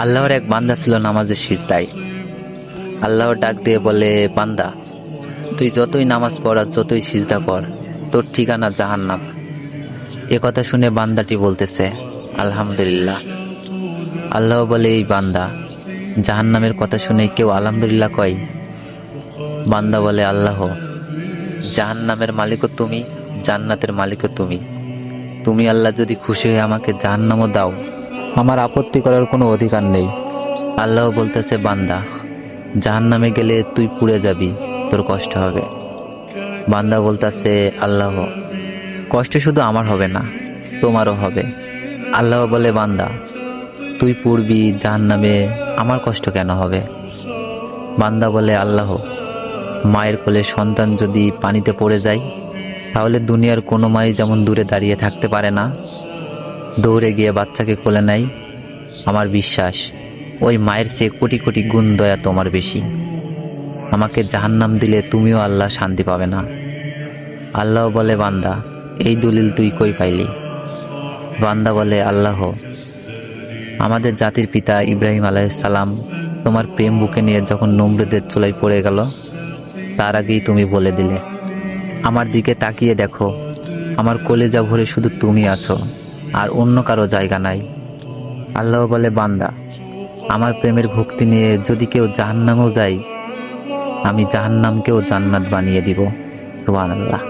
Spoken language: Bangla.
আল্লাহর এক বান্দা ছিল নামাজের সিজদায়। আল্লাহ ডাক দিয়ে বলে, বান্দা, তুই যতই নামাজ পড় আর যতই সিজদা কর, তোর ঠিকানা জাহান্নাম। এ কথা শুনে বান্দাটি বলতেছে, আলহামদুলিল্লাহ। আল্লাহ বলে, এই বান্দা, জাহান্নামের কথা শুনে কেউ আলহামদুলিল্লাহ কয়? বান্দা বলে, আল্লাহ, জাহান্নামের মালিকও তুমি, জান্নাতের মালিকও তুমি। তুমি আল্লাহ যদি খুশি হয়ে আমাকে জাহান্নামও দাও, আমার আপত্তি করার কোনো অধিকার নেই। আল্লাহ বলতেছে, বান্দা, জাহান্নামে গেলে তুই পুড়ে যাবি, তোর কষ্ট হবে। বান্দা বলতেছে, আল্লাহ, কষ্ট শুধু আমার হবে না, তোমারও হবে। আল্লাহ বলে, বান্দা, তুই পুড়বি জাহান্নামে, আমার কষ্ট কেন হবে? বান্দা বলে, আল্লাহ, মায়ের কোলে সন্তান যদি পানিতে পড়ে যায়, তাহলে দুনিয়ার কোনো মাই যেমন দূরে দাঁড়িয়ে থাকতে পারে না, দৌড়ে গিয়ে বাচ্চাকে কোলে নেয়, আমার বিশ্বাস ওই মায়ের চেয়ে কোটি কোটি গুণ দয়া তোমার বেশি। আমাকে জাহান্নাম দিলে তুমিও আল্লাহ শান্তি পাবে না। আল্লাহ বলে, বান্দা, এই দলিল তুই কই পাইলি? বান্দা বলে, আল্লাহ, আমাদের জাতির পিতা ইব্রাহিম আলাইহিস সালাম তোমার প্রেম বুকে নিয়ে যখন নমরুদের চুলায় পড়ে গেল, তার আগেই তুমি বলে দিলে। আমার দিকে তাকিয়ে দেখো, আমার কলেজা ভরে শুধু তুমি আছো, আর অন্য কারো জায়গা নাই। আল্লাহ বলে, বান্দা, আমার প্রেমের ভক্তি নিয়ে যদি কেউ জাহান্নামেও যায়, আমি জাহান্নামকেও জান্নাত বানিয়ে দিব। সুবহানাল্লাহ।